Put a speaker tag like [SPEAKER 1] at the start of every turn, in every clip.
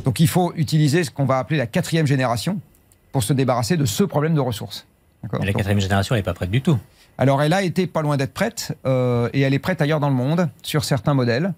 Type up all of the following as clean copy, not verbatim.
[SPEAKER 1] Donc il faut utiliser ce qu'on va appeler la 4e génération pour se débarrasser de ce problème de ressources.
[SPEAKER 2] Mais la 4e génération, elle n'est pas prête du tout.
[SPEAKER 1] Alors elle a été pas loin d'être prête, et elle est prête ailleurs dans le monde, sur certains modèles.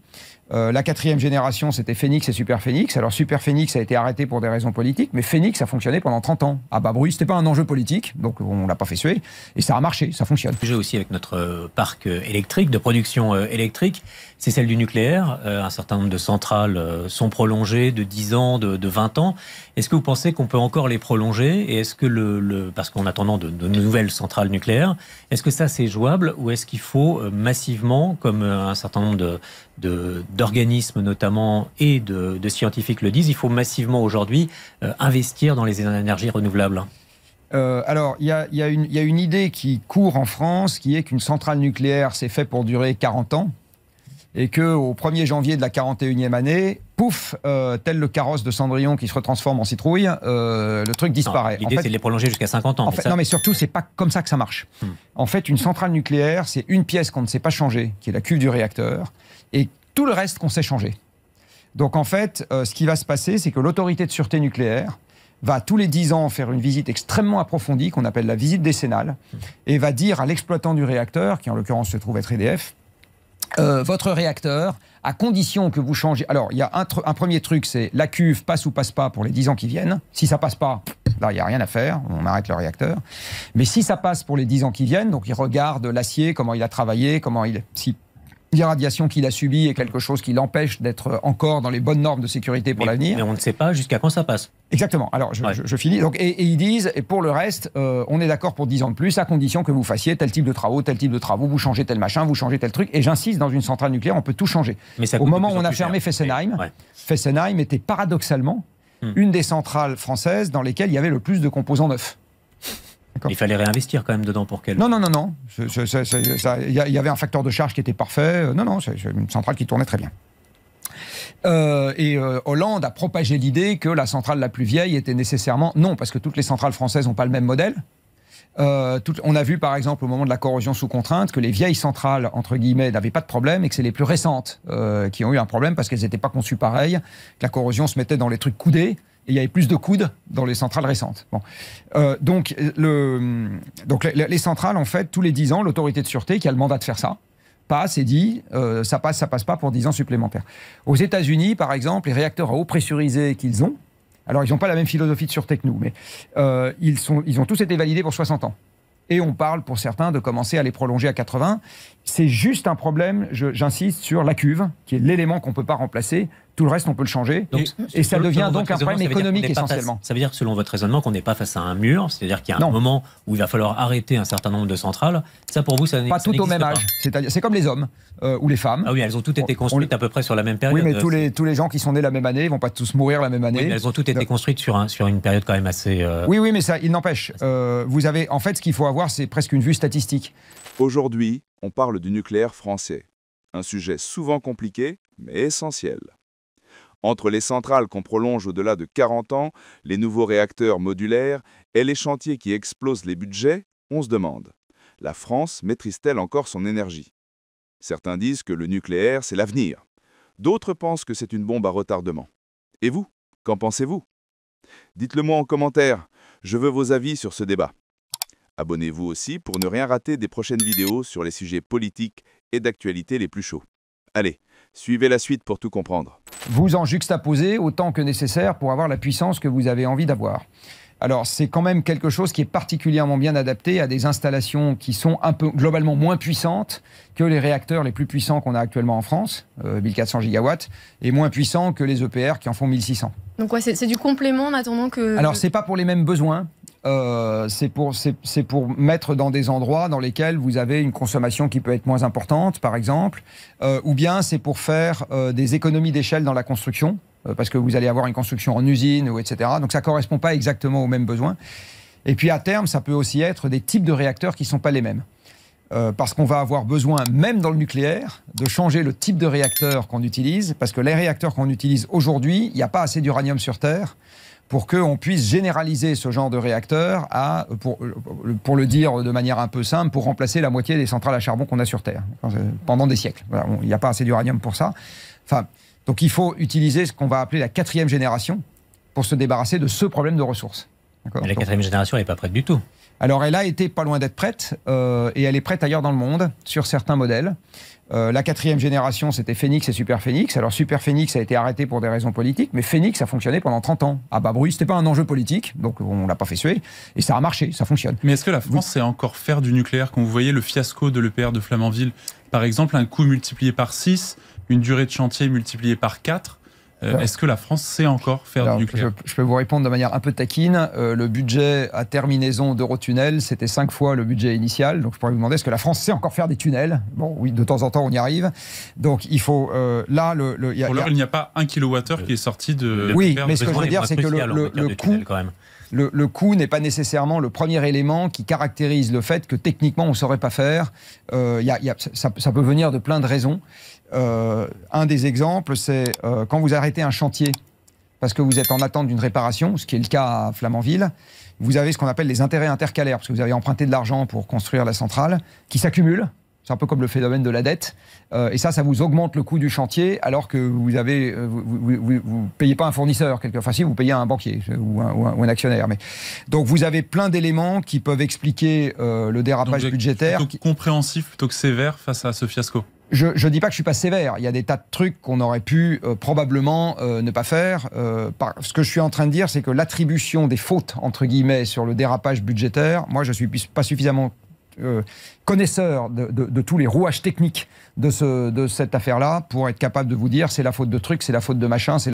[SPEAKER 1] La 4e génération, c'était Phoenix et Super Phoenix. Alors Super Phoenix a été arrêté pour des raisons politiques, mais Phoenix a fonctionné pendant 30 ans. À bas bruit, c'était pas un enjeu politique, donc on l'a pas fait suer, et ça a marché, ça fonctionne.
[SPEAKER 2] Le sujet aussi avec notre parc électrique, de production électrique, c'est celle du nucléaire. Un certain nombre de centrales sont prolongées de 10 ans, de 20 ans. Est-ce que vous pensez qu'on peut encore les prolonger? Et est-ce que parce qu'en attendant de nouvelles centrales nucléaires, est-ce que ça c'est jouable, ou est-ce qu'il faut massivement, comme un certain nombre d'organismes notamment et de scientifiques le disent, il faut massivement aujourd'hui investir dans les énergies renouvelables?
[SPEAKER 1] Alors, il y a une idée qui court en France, qui est qu'une centrale nucléaire, c'est fait pour durer 40 ans, et qu'au 1er janvier de la 41e année, pouf, tel le carrosse de Cendrillon qui se retransforme en citrouille, le truc disparaît.
[SPEAKER 2] L'idée, c'est de les prolonger jusqu'à 50 ans.
[SPEAKER 1] Non, mais surtout, c'est pas comme ça que ça marche. En fait, une centrale nucléaire, c'est une pièce qu'on ne sait pas changer, qui est la cuve du réacteur, et tout le reste qu'on sait changer. Donc, en fait, ce qui va se passer, c'est que l'autorité de sûreté nucléaire va tous les 10 ans faire une visite extrêmement approfondie, qu'on appelle la visite décennale, et va dire à l'exploitant du réacteur, qui en l'occurrence se trouve être EDF, votre réacteur, à condition que vous changez... Alors, il y a un premier truc, c'est la cuve passe ou passe pas pour les 10 ans qui viennent. Si ça passe pas, là, il n'y a rien à faire, on arrête le réacteur. Mais si ça passe pour les 10 ans qui viennent, donc il regarde l'acier, comment il a travaillé, si l'irradiation qu'il a subie est quelque chose qui l'empêche d'être encore dans les bonnes normes de sécurité pour l'avenir.
[SPEAKER 2] Mais on ne sait pas jusqu'à quand ça passe.
[SPEAKER 1] Exactement. Alors, je finis. Donc, et ils disent, et pour le reste, on est d'accord pour 10 ans de plus, à condition que vous fassiez tel type de travaux, vous changez tel machin, vous changez tel truc. Et j'insiste, dans une centrale nucléaire, on peut tout changer.
[SPEAKER 2] Mais
[SPEAKER 1] au moment où on a fermé Fessenheim, Fessenheim était paradoxalement une des centrales françaises dans lesquelles il y avait le plus de composants neufs.
[SPEAKER 2] Il fallait réinvestir quand même dedans pour qu'elle...
[SPEAKER 1] Non. Il y avait un facteur de charge qui était parfait. Non, c'est une centrale qui tournait très bien. Hollande a propagé l'idée que la centrale la plus vieille était nécessairement... Non, parce que toutes les centrales françaises n'ont pas le même modèle. On a vu par exemple au moment de la corrosion sous contrainte que les vieilles centrales, entre guillemets, n'avaient pas de problème et que c'est les plus récentes qui ont eu un problème parce qu'elles n'étaient pas conçues pareil, que la corrosion se mettait dans les trucs coudés. Et il y avait plus de coudes dans les centrales récentes. Bon. Donc les centrales, en fait, tous les 10 ans, l'autorité de sûreté qui a le mandat de faire ça, passe et dit ça passe pas pour 10 ans supplémentaires. Aux États-Unis, par exemple, les réacteurs à eau pressurisée qu'ils ont, alors ils n'ont pas la même philosophie de sûreté que nous, mais ils ont tous été validés pour 60 ans. Et on parle pour certains de commencer à les prolonger à 80. C'est juste un problème, j'insiste, sur la cuve, qui est l'élément qu'on ne peut pas remplacer. Tout le reste, on peut le changer. Donc, et ça devient donc un problème économique essentiellement.
[SPEAKER 2] Ça veut dire, selon votre raisonnement, qu'on n'est pas face à un mur, c'est-à-dire qu'il y a un moment où il va falloir arrêter un certain nombre de centrales. Ça, pour vous, ça n'existe pas.
[SPEAKER 1] Pas tout au même âge. C'est comme les hommes ou les femmes.
[SPEAKER 2] Ah oui, elles ont toutes été construites à peu près sur la même période.
[SPEAKER 1] Oui, mais tous les gens qui sont nés la même année, ils ne vont pas tous mourir la même année.
[SPEAKER 2] Oui, mais elles ont toutes été construites sur une période quand même assez...
[SPEAKER 1] Oui, mais ça, il n'empêche. Vous avez, en fait, ce qu'il faut avoir, c'est presque une vue statistique.
[SPEAKER 3] Aujourd'hui, on parle du nucléaire français. Un sujet souvent compliqué, mais essentiel. Entre les centrales qu'on prolonge au-delà de 40 ans, les nouveaux réacteurs modulaires et les chantiers qui explosent les budgets, on se demande, la France maîtrise-t-elle encore son énergie? Certains disent que le nucléaire, c'est l'avenir. D'autres pensent que c'est une bombe à retardement. Et vous, qu'en pensez-vous? Dites-le moi en commentaire, je veux vos avis sur ce débat. Abonnez-vous aussi pour ne rien rater des prochaines vidéos sur les sujets politiques et d'actualité les plus chauds. Allez, suivez la suite pour tout comprendre.
[SPEAKER 1] Vous en juxtaposez autant que nécessaire pour avoir la puissance que vous avez envie d'avoir. Alors, c'est quand même quelque chose qui est particulièrement bien adapté à des installations qui sont un peu globalement moins puissantes que les réacteurs les plus puissants qu'on a actuellement en France, 1400 gigawatts, et moins puissants que les EPR qui en font 1600.
[SPEAKER 4] Donc c'est du complément en attendant que...
[SPEAKER 1] Alors, c'est pas pour les mêmes besoins. C'est pour mettre dans des endroits dans lesquels vous avez une consommation qui peut être moins importante, par exemple, ou bien c'est pour faire des économies d'échelle dans la construction, parce que vous allez avoir une construction en usine, ou etc. Donc ça ne correspond pas exactement aux mêmes besoins. Et puis à terme, ça peut aussi être des types de réacteurs qui ne sont pas les mêmes. Parce qu'on va avoir besoin, même dans le nucléaire, de changer le type de réacteur qu'on utilise, parce que les réacteurs qu'on utilise aujourd'hui, il n'y a pas assez d'uranium sur Terre pour qu'on puisse généraliser ce genre de réacteur pour le dire de manière un peu simple, pour remplacer la moitié des centrales à charbon qu'on a sur Terre pendant des siècles. Voilà, il n'y a pas assez d'uranium pour ça. Enfin, Donc il faut utiliser ce qu'on va appeler la 4e génération pour se débarrasser de ce problème de ressources.
[SPEAKER 2] Mais la 4e génération n'est pas prête du tout.
[SPEAKER 1] Alors elle a été pas loin d'être prête, et elle est prête ailleurs dans le monde, sur certains modèles. La 4e génération, c'était Phoenix et Super Phoenix. Alors Super Phoenix a été arrêté pour des raisons politiques, mais Phoenix a fonctionné pendant 30 ans. À bas bruit, c'était pas un enjeu politique, donc on l'a pas fait suer, et ça a marché, ça fonctionne.
[SPEAKER 5] Mais est-ce que la France sait encore faire du nucléaire? Quand vous voyez le fiasco de l'EPR de Flamanville, par exemple, un coût multiplié par 6, une durée de chantier multipliée par 4, est-ce que la France sait encore faire du nucléaire?
[SPEAKER 1] Je peux vous répondre de manière un peu taquine. Le budget à terminaison d'Eurotunnel, c'était 5 fois le budget initial. Donc je pourrais vous demander, est-ce que la France sait encore faire des tunnels? Bon, oui, de temps en temps, on y arrive. Donc il faut... là,
[SPEAKER 5] pour l'heure, il n'y a pas 1 kWh qui est sorti de...
[SPEAKER 1] Oui, mais ce que je veux dire, c'est que le coût n'est pas nécessairement le premier élément qui caractérise le fait que techniquement, on ne saurait pas faire. Ça peut venir de plein de raisons. Un des exemples, c'est quand vous arrêtez un chantier parce que vous êtes en attente d'une réparation, ce qui est le cas à Flamanville, vous avez ce qu'on appelle les intérêts intercalaires, parce que vous avez emprunté de l'argent pour construire la centrale, qui s'accumulent. C'est un peu comme le phénomène de la dette. Et ça vous augmente le coût du chantier, alors que vous payez pas un fournisseur. Enfin, si, vous payez un banquier ou un actionnaire. Mais... Donc, vous avez plein d'éléments qui peuvent expliquer le dérapage budgétaire.
[SPEAKER 5] Plutôt compréhensif plutôt que sévère face à ce fiasco.
[SPEAKER 1] Je ne dis pas que je ne suis pas sévère. Il y a des tas de trucs qu'on aurait pu probablement ne pas faire. Ce que je suis en train de dire, c'est que l'attribution des fautes, entre guillemets, sur le dérapage budgétaire, moi, je ne suis pas suffisamment connaisseur de tous les rouages techniques de cette affaire-là pour être capable de vous dire c'est la faute de truc, c'est la faute de machin, c'est